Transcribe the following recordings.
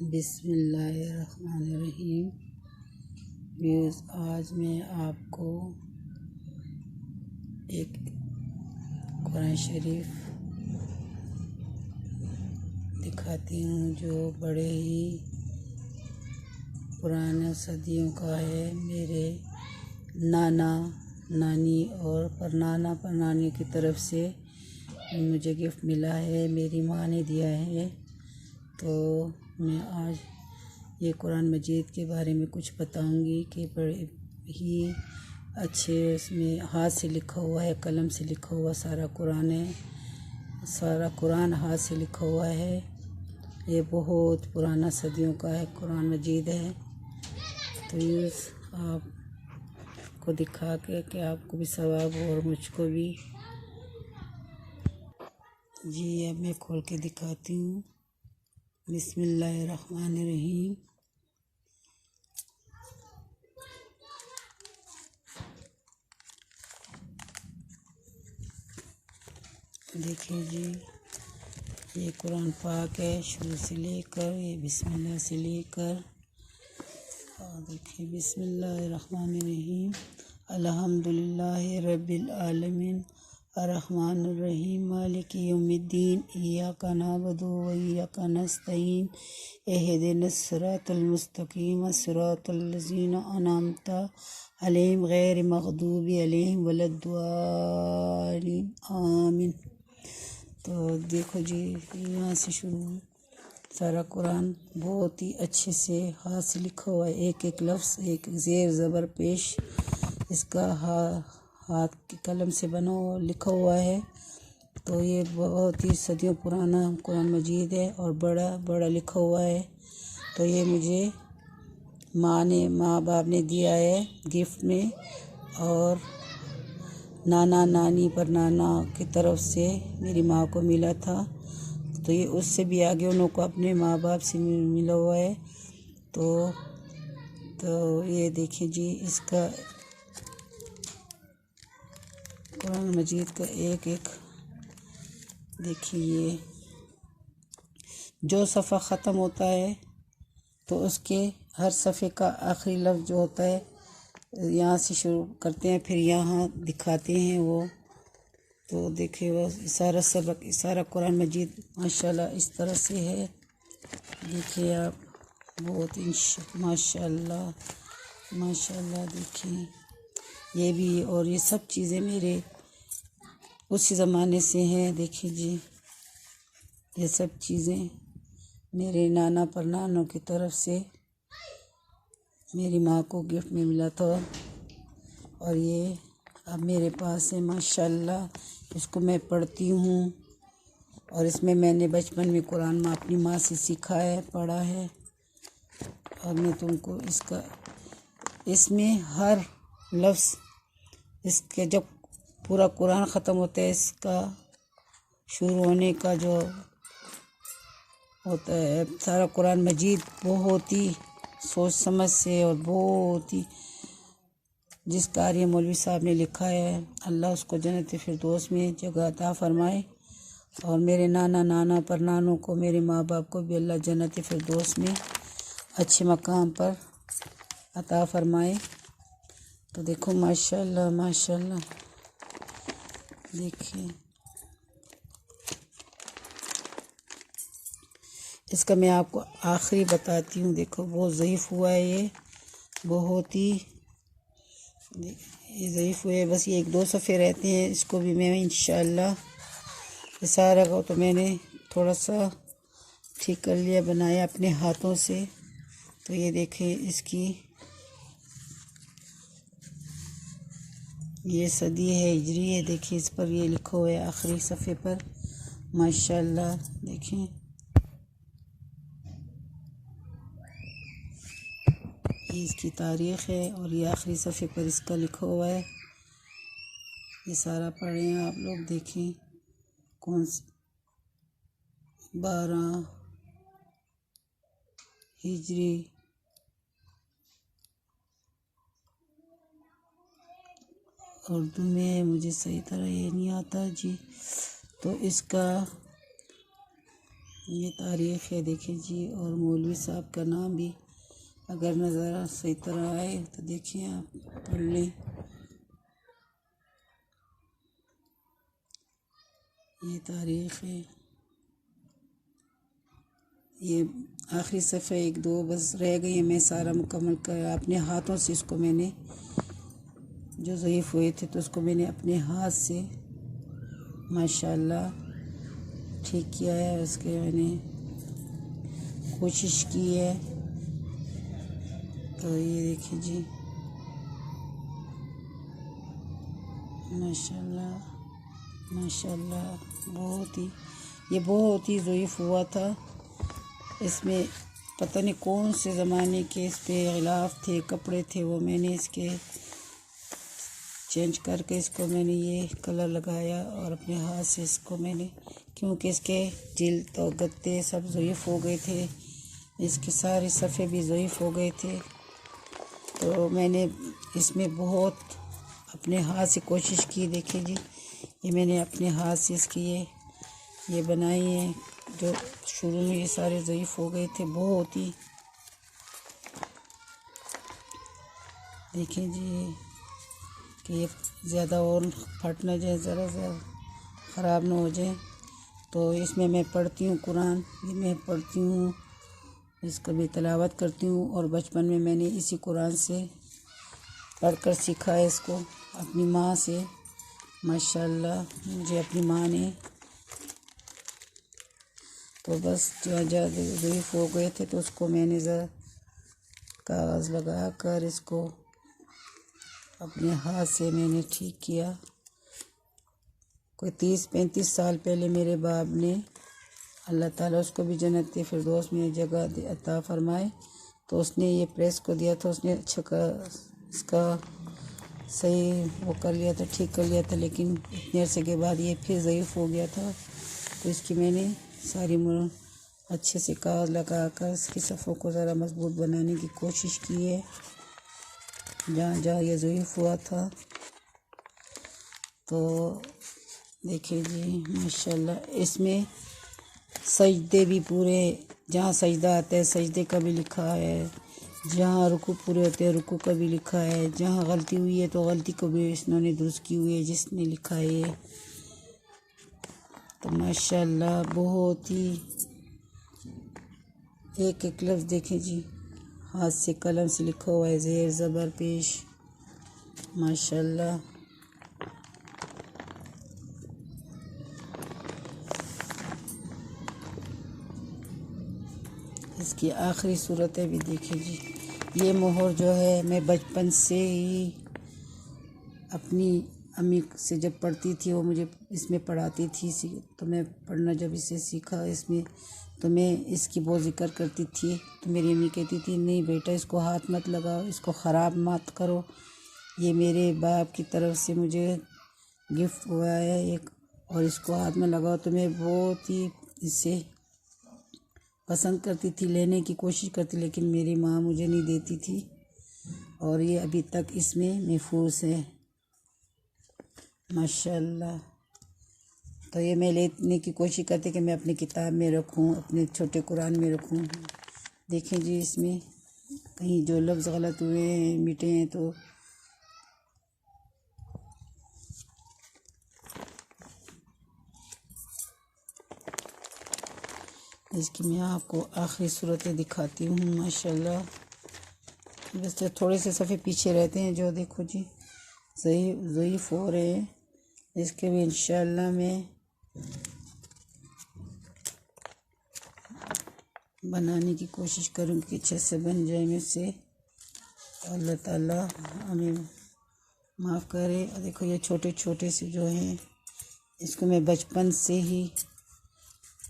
बिस्मिल्लाहिर्रहमानिर्रहीम। व्यूज़, आज मैं आपको एक कुरान शरीफ दिखाती हूँ जो बड़े ही पुराने सदियों का है। मेरे नाना नानी और परनाना परनानी की तरफ से मुझे गिफ्ट मिला है, मेरी माँ ने दिया है। तो मैं आज ये कुरान मजीद के बारे में कुछ बताऊंगी कि बड़े ही अच्छे, इसमें हाथ से लिखा हुआ है, कलम से लिखा हुआ सारा कुरान है। सारा कुरान हाथ से लिखा हुआ है। ये बहुत पुराना सदियों का है, कुरान मजीद है। तो ये आपको दिखा के कि आपको भी सवाब हो और मुझको भी। जी, अब मैं खोल के दिखाती हूँ। बिस्मिल्लाहिर्रहमानिर्रहीम। देखिए जी, ये कुरान पाक है, शुरू से लेकर ये बिस्मिल्लाह से लेकर। और देखिए, बिस्मिल्लाहिर्रहमानिर्रहीम। अल्हम्दुलिल्लाहि रब्बिल आलमीन अर्रहमानिर रहीम मालिकि यौमिद्दीन इय्याका नअबुदु व इय्याका नस्तईन इहदिनस सिरातल मुस्तकीम सिरातल लज़ीना अनअमता अलैहिम गैरिल मग़दूबि अलैहिम वलद्दालिन आमीन। तो देखो जी, यहाँ से शुरू सारा कुरान बहुत ही अच्छे से हाथ से लिखा हुआ है। एक एक लफ्ज़, एक ज़ेर ज़बर पेश इसका हाथ की कलम से बना हुआ लिखा हुआ है। तो ये बहुत ही सदियों पुराना कुरान मजीद है और बड़ा बड़ा लिखा हुआ है। तो ये मुझे माँ बाप ने दिया है गिफ्ट में, और नाना नानी पर नाना की तरफ से मेरी माँ को मिला था। तो ये उससे भी आगे उन को अपने माँ बाप से मिला हुआ है। तो ये देखिए जी, इसका कुरान मजीद का एक एक देखिए, ये जो सफ़ा ख़त्म होता है तो उसके हर सफ़े का आखिरी लफ्ज़ जो होता है, यहाँ से शुरू करते हैं, फिर यहाँ दिखाते हैं वो। तो देखिए, वो सारा सबक, सारा कुरान मजीद माशाल्लाह इस तरह से है। देखिए आप, बहुत माशाल्लाह माशाल्लाह। देखिए ये भी, और ये सब चीज़ें मेरे उसी ज़माने से हैं। देखिए जी, ये सब चीज़ें मेरे नाना परनानों की तरफ से मेरी माँ को गिफ्ट में मिला था, और ये अब मेरे पास है माशाल्लाह। इसको मैं पढ़ती हूँ, और इसमें मैंने बचपन में कुरान में अपनी माँ से सीखा है, पढ़ा है। और मैं तुमको इसमें हर लफ्ज़, इसके जब पूरा कुरान ख़त्म होता है, इसका शुरू होने का जो होता है, सारा कुरान मजीद बहुत ही सोच समझ से और बहुत ही, जिस कारी मौलवी साहब ने लिखा है, अल्लाह उसको जन्नत फिरदौस में जगह अता फरमाए। और मेरे नाना पर नानों को, मेरे माँ बाप को भी अल्लाह जन्नत फिरदौस में अच्छे मकाम पर अता फरमाए। तो देखो माशाल्लाह माशाल्लाह। देखिए, इसका मैं आपको आखिरी बताती हूँ। देखो, बहुत ज़ईफ़ हुआ है ये, बहुत ही ये ज़ईफ़ हुए। बस ये एक दो सफ़े रहते हैं। इसको भी मैं इंशाअल्लाह, ये सारा को तो मैंने थोड़ा सा ठीक कर लिया, बनाया अपने हाथों से। तो ये देखें, इसकी ये सदी है, हिजरी है। देखिए, इस पर ये लिखा हुआ है आखिरी सफ़े पर माशाल्लाह। देखें, ये इसकी तारीख़ है, और ये आखिरी सफ़े पर इसका लिखा हुआ है। ये सारा पढ़ें आप लोग। देखें, कौन सी 12 हिजरी उर्दू में, मुझे सही तरह ये नहीं आता जी। तो इसका ये तारीख़ है देखिए जी। और मौलवी साहब का नाम भी अगर नज़र सही तरह आए तो देखिए आप पढ़ लें। ये तारीख़ है। ये आखिरी सफ़े 1-2 बस रह गई है, मैं सारा मुकम्मल कर अपने हाथों से इसको मैंने जो ज़ईफ़ हुए थे तो उसको मैंने अपने हाथ से माशाल्लाह ठीक किया है। उसके मैंने कोशिश की है। तो ये देखिए जी माशाल्लाह माशाल्लाह बहुत ही ज़ईफ़ हुआ था। इसमें पता नहीं कौन से ज़माने के इस पे ग़िलाफ़ थे, कपड़े थे, वो मैंने इसके चेंज करके इसको मैंने ये कलर लगाया और अपने हाथ से इसको मैंने, क्योंकि इसके जिल्द और गत्ते सब ज़ईफ़ हो गए थे, इसके सारे सफ़े भी ज़ईफ़ हो गए थे। तो मैंने इसमें बहुत अपने हाथ से कोशिश की। देखिए जी ये मैंने अपने हाथ से इसकी ये बनाई है। जो शुरू में ये सारे ज़ईफ़ हो गए थे बहुत ही। देखिए जी कि ये ज़्यादा और फट ना जाए, ज़रा ख़राब ना हो जाए। तो इसमें मैं पढ़ती हूँ कुरान, ये मैं पढ़ती हूँ, इसका भी तिलावत करती हूँ। और बचपन में मैंने इसी कुरान से पढ़कर सीखा है इसको अपनी माँ से। माशाल्लाह मुझे अपनी माँ ने, तो बस जहाँ जहाँ ज़ईफ़ हो गए थे तो उसको मैंने ज़रा कागज़ लगा कर इसको अपने हाथ से मैंने ठीक किया। कोई 30-35 साल पहले मेरे बाप ने, अल्लाह ताला उसको भी जन्नत फिरदौस में जगह अता फरमाए, तो उसने ये प्रेस को दिया था। उसने अच्छा का इसका सही वो कर लिया था, ठीक कर लिया था। लेकिन इतने अरसे के बाद ये फिर ज़ईफ़ हो गया था। तो इसकी मैंने सारी अच्छे से कागज़ लगा कर इसकी सफ़ों को ज़रा मजबूत बनाने की कोशिश की है जहाँ जहाँ ये ज़ईफ़ हुआ था। तो देखिए जी माशाल्लाह इसमें सजदे भी पूरे, जहाँ सजदा आता है सजदे का भी लिखा है, जहाँ रुकू पूरे होते हैं रुकू का भी लिखा है, जहाँ गलती हुई है तो गलती को भी इन्होंने दुरुस्त की हुई है जिसने लिखा है ये। तो माशाल्लाह बहुत ही एक एक लफ्ज़ देखें जी हाथ से कलम से लिखा हुआ है, ज़ेर ज़बर पेश माशाल्लाह। इसकी आखिरी सूरतें भी देखिए जी। ये मोहर जो है मैं बचपन से ही अपनी अम्मी से जब पढ़ती थी, वो मुझे इसमें पढ़ाती थी, तो मैं पढ़ना जब इसे सीखा इसमें, तो मैं इसकी बहुत ज़िक्र करती थी। तो मेरी अम्मी कहती थी नहीं बेटा इसको हाथ मत लगाओ, इसको ख़राब मत करो, ये मेरे बाप की तरफ से मुझे गिफ्ट हुआ है एक, और इसको हाथ में लगाओ। तो मैं बहुत ही इसे पसंद करती थी, लेने की कोशिश करती, लेकिन मेरी माँ मुझे नहीं देती थी। और ये अभी तक इसमें महफूज है माशाल्लाह। तो ये मैं लेने की कोशिश करती कि मैं अपनी किताब में रखूं, अपने छोटे कुरान में रखूं। देखें जी इसमें कहीं जो लफ्ज़ गलत हुए हैं मिटे हैं तो इसकी मैं आपको आखिरी सूरतें दिखाती हूँ माशाल्लाह। बस थोड़े से सफ़े पीछे रहते हैं जो देखो जी ज़ईफ़ हो रहे हैं, इसके भी इंशाल्लाह मैं बनाने की कोशिश करूँगी कि अच्छे से बन जाए मुझसे। अल्लाह ताला हमें माफ़ करे। और देखो ये छोटे छोटे से जो हैं इसको मैं बचपन से ही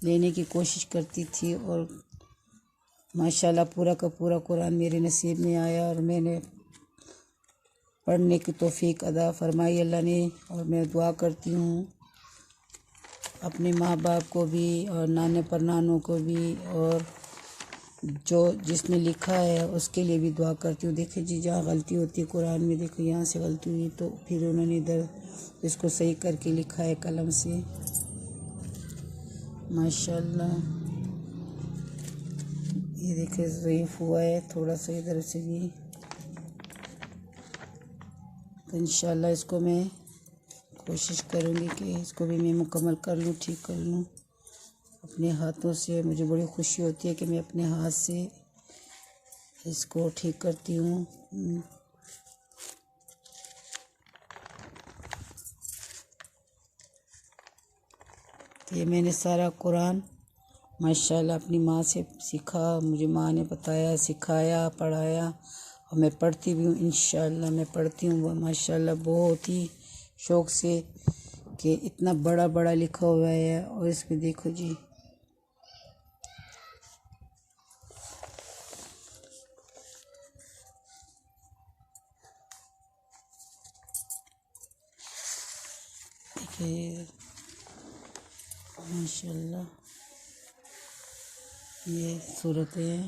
लेने की कोशिश करती थी, और माशाल्लाह पूरा का पूरा कुरान मेरे नसीब में आया और मैंने पढ़ने की तौफीक अदा फरमाई अल्लाह ने। और मैं दुआ करती हूँ अपने माँ बाप को भी और नाने पर नानों को भी, और जो जिसने लिखा है उसके लिए भी दुआ करती हूँ। देखिए जी जहाँ गलती होती है कुरान में, देखो यहाँ से गलती हुई तो फिर उन्होंने इधर इसको सही करके लिखा है कलम से माशाल्लाह। ये देखिए ज़ईफ़ हुआ है थोड़ा सा इधर से भी। तो इंशाल्लाह इसको मैं कोशिश करूँगी कि इसको भी मैं मुकम्मल कर लूँ, ठीक कर लूँ अपने हाथों से। मुझे बड़ी खुशी होती है कि मैं अपने हाथ से इसको ठीक करती हूँ। तो ये मैंने सारा कुरान माशाल्लाह अपनी माँ से सीखा, मुझे माँ ने बताया, सिखाया, पढ़ाया और मैं पढ़ती भी हूँ। इंशाल्लाह मैं पढ़ती हूँ माशाल्लाह बहुत ही शौक़ से कि इतना बड़ा बड़ा लिखा हुआ है। और इसमें देखो जी, देखिए माशाल्लाह ये सूरत है।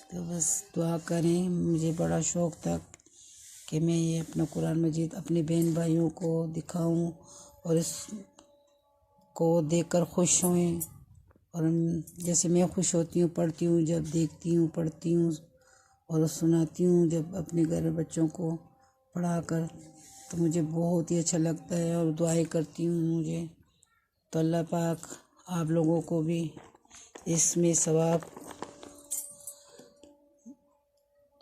तो बस दुआ करें, मुझे बड़ा शौक़ था कि मैं ये अपना कुरान मजीद अपने बहन भाइयों को दिखाऊं और इसको देखकर खुश हों। और जैसे मैं खुश होती हूँ पढ़ती हूँ, जब देखती हूँ पढ़ती हूँ और सुनाती हूँ जब अपने घर में बच्चों को पढ़ा कर, तो मुझे बहुत ही अच्छा लगता है और दुआएं करती हूँ मुझे। तो अल्लाह पाक आप लोगों को भी इसमें सवाब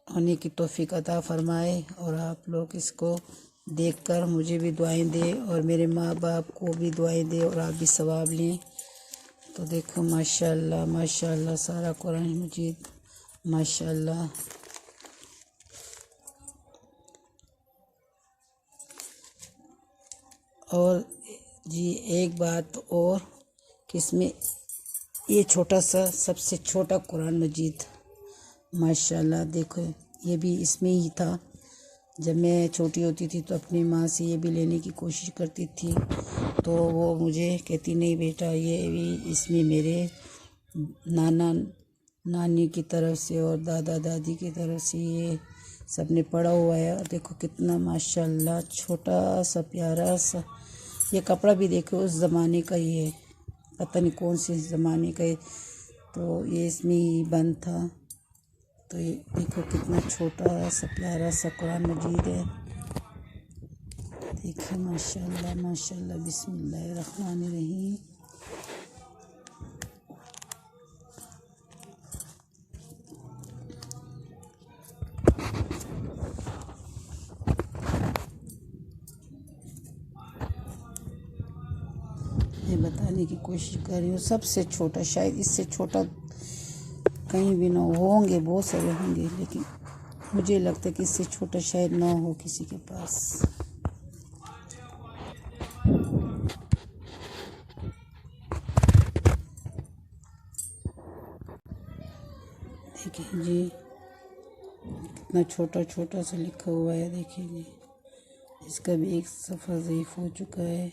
होने की तौफीक अता फरमाए और आप लोग इसको देखकर मुझे भी दुआएं दें और मेरे माँ बाप को भी दुआएं दें और आप भी सवाब लें। तो देखो माशाल्लाह माशाल्लाह सारा कुरान मजीद माशाल्लाह। और जी एक बात और कि इसमें ये छोटा सा सबसे छोटा कुरान मजीद माशाल्लाह देखो, ये भी इसमें ही था। जब मैं छोटी होती थी तो अपनी माँ से ये भी लेने की कोशिश करती थी, तो वो मुझे कहती नहीं बेटा, ये भी इसमें मेरे नाना नानी की तरफ से और दादा दादी की तरफ से ये सब ने पढ़ा हुआ है। और देखो कितना माशाल्लाह छोटा सा प्यारा सा, ये कपड़ा भी देखो उस ज़माने का ही है, पता नहीं कौन से ज़माने का है। तो ये इसमें ही बंद था। तो ये देखो कितना छोटा सा प्यारा सा कुरान मजीद है। देखिए माशाल्लाह माशाल्लाह बिस्मिल्लाहिर्रहमानिर्रहीम। ये बताने की कोशिश कर रही हूँ सबसे छोटा, शायद इससे छोटा कहीं भी ना होंगे, बहुत सारे होंगे, लेकिन मुझे लगता है कि इससे छोटा शायद ना हो किसी के पास। देखिए जी कितना छोटा छोटा सा लिखा हुआ है। देखिए जी इसका भी एक सफ़ा ज़ईफ़ हो चुका है,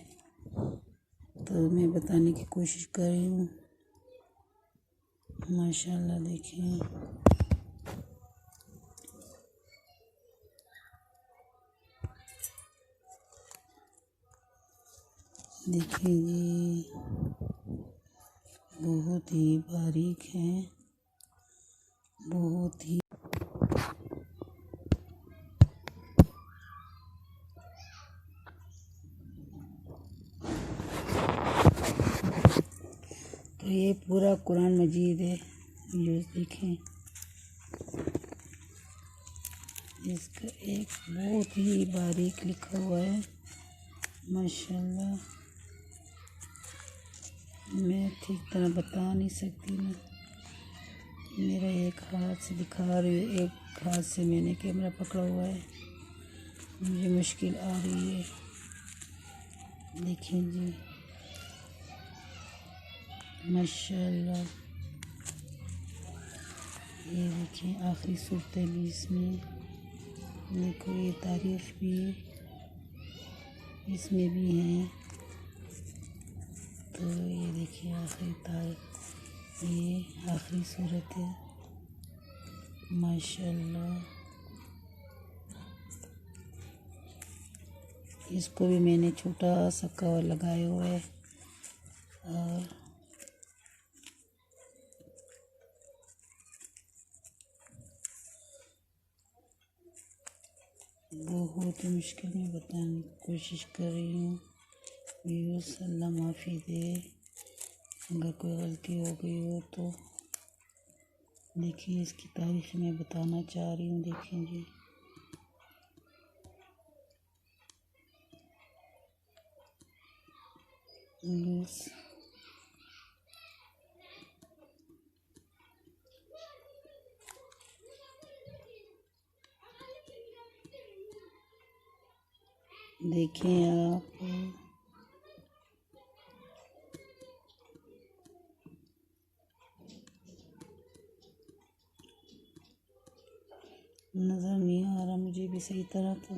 तो मैं बताने की कोशिश कर रही हूँ। माशाल्लाह देखिए देखिए जी बहुत ही बारीक है, बहुत ही। तो ये पूरा कुरान मजीद है, ये देखें इसका एक बहुत ही बारीक लिखा हुआ है माशाल्लाह। मैं ठीक तरह बता नहीं सकती ना, मेरा एक हाथ से दिखा रही है, एक हाथ से मैंने कैमरा पकड़ा हुआ है, मुझे मुश्किल आ रही है। देखिए जी माशाल्लाह, ये देखिए आखिरी सूरत भी इसमें देखो, ये तारीफ़ भी इसमें भी है। तो ये देखिए ये आखिरी सूरत है माशाल्लाह। इसको भी मैंने छोटा सा कवर लगाया हुआ है। और बहुत मुश्किल में बताने की कोशिश कर रही हूँ। व्यूअर्स अल्लाह माफ़ी दे, अगर कोई गलती हो गई हो तो। देखिए इसकी तारीख मैं बताना चाह रही हूँ। देखें जी, व्यूअर्स देखें आप, नज़र नहीं आ रहा मुझे भी सही तरह। तो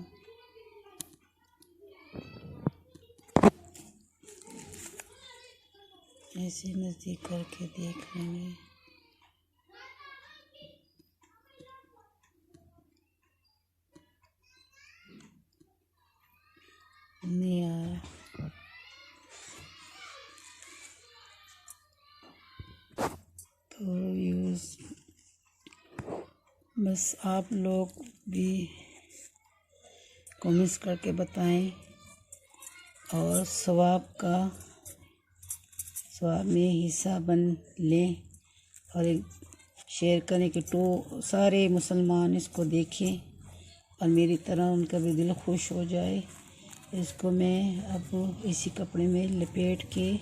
ऐसे नज़दीक करके देख लेंगे। नहीं आ रहा। तो व्यूज़ बस आप लोग भी कमेंट्स करके बताएं और सवाब में हिस्सा बन लें और एक शेयर करें कि तो सारे मुसलमान इसको देखें और मेरी तरह उनका भी दिल खुश हो जाए। इसको मैं अब इसी कपड़े में लपेट के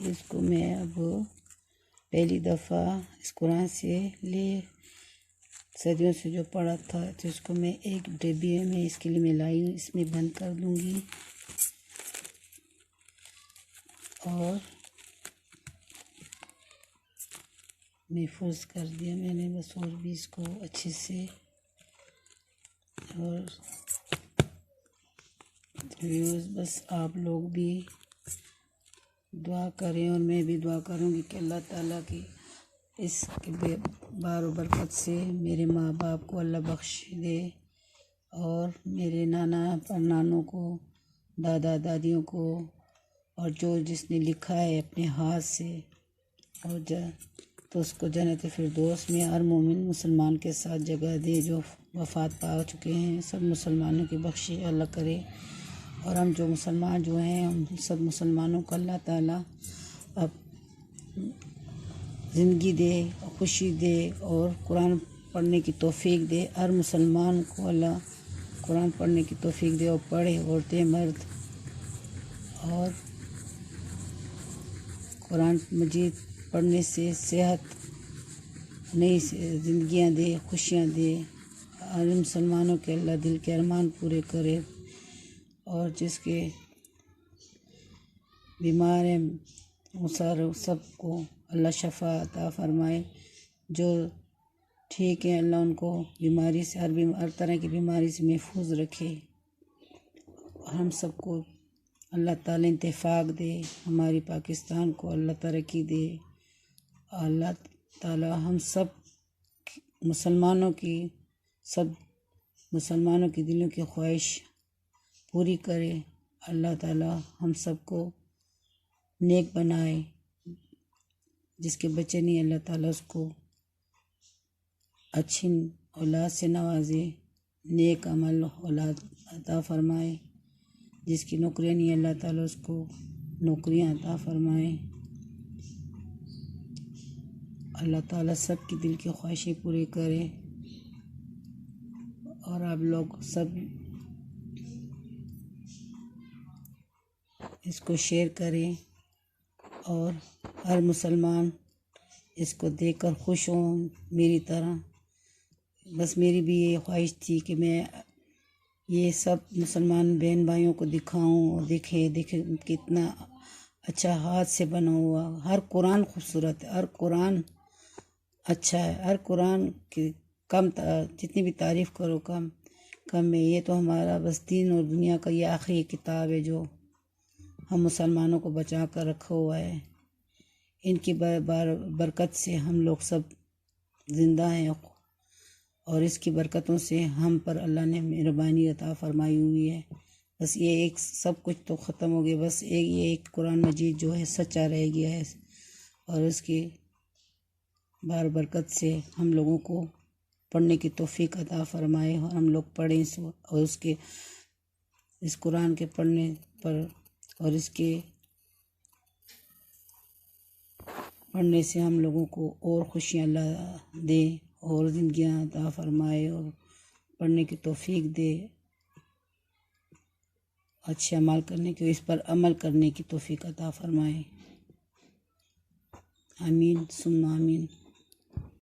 इसको मैं अब पहली दफ़ा इस कुरान से सदियों से जो पढ़ा था, तो इसको मैं एक डिब्बी में इसके लिए मैं लाई हूँ। इसमें बंद कर दूँगी और महफूज कर दिया मैंने बस। और भी इसको अच्छे से, और व्यूअर्स बस आप लोग भी दुआ करें और मैं भी दुआ करूँगी कि अल्लाह ताला की इसके बारो बरकत से मेरे माँ बाप को अल्लाह बख्श दे और मेरे नाना परनानों को, दादा दादियों को, और जो जिसने लिखा है अपने हाथ से और तो उसको जन्नत फिरदौस में हर मोमिन मुसलमान के साथ जगह दे जो वफ़ात पा चुके हैं। सब मुसलमानों की बख्शिश अल्लाह करे। और हम जो मुसलमान जो हैं, हम सब मुसलमानों को अल्लाह ताला अब ज़िंदगी दे, खुशी दे और कुरान पढ़ने की तौफीक दे। हर मुसलमान को अल्लाह कुरान पढ़ने की तौफीक दे और पढ़े, औरतें मर्द, और कुरान मजीद पढ़ने से सेहत, नई ज़िंदगियाँ दे, खुशियाँ दे। हर मुसलमानों के अल्लाह दिल के अरमान पूरे करे और जिसके बीमार हैं वो सारे सबको अल्लाह शफ़ा अता फ़रमाए। जो ठीक है अल्लाह उनको बीमारी से, हर तरह की बीमारी से महफूज रखे। हम सबको अल्लाह ताला इत्तेफाक दे, हमारी पाकिस्तान को अल्लाह तरक्की दे। अल्लाह ताला हम सब मुसलमानों की दिलों की ख्वाहिश पूरी करे। अल्लाह ताला हम सबको नेक बनाए। जिसके बच्चे नहीं अल्लाह ताला उसको अच्छी औलाद से नवाजे, नेक अमल औलाद अता फ़रमाए। जिसकी नौकरियाँ नहीं अल्लाह ताला उसको नौकरियाँ अता फ़रमाए। अल्लाह ताला सब की दिल की ख्वाहिशें पूरी करे। और आप लोग सब इसको शेयर करें और हर मुसलमान इसको देखकर खुश हों मेरी तरह। बस मेरी भी ये ख्वाहिश थी कि मैं ये सब मुसलमान बहन भाइयों को दिखाऊं और देखे कितना अच्छा हाथ से बना हुआ। हर कुरान खूबसूरत है, हर कुरान अच्छा है, हर कुरान की जितनी भी तारीफ़ करो कम। कम है। ये तो हमारा बस दीन और दुनिया का ये आखिरी किताब है जो हम मुसलमानों को बचा कर रखा हुआ है। इनकी बरकत से हम लोग सब जिंदा हैं और इसकी बरकतों से हम पर अल्लाह ने मेहरबानी अता फरमाई हुई है। बस ये एक सब कुछ तो ख़त्म हो गया, बस एक कुरान मजीद जो है सच्चा रह गया है और उसकी बरकत से हम लोगों को पढ़ने की तौफीक अता फरमाए और हम लोग पढ़ें और उसके इस कुरान के पढ़ने पर और इसके पढ़ने से हम लोगों को और खुशियाँ अल्लाह दे और ज़िंदगियाँ अता फरमाए और पढ़ने की तौफीक दे, अच्छे अमल करने की, इस पर अमल करने की तौफीक अता फरमाए। आमीन सुम्मा आमीन।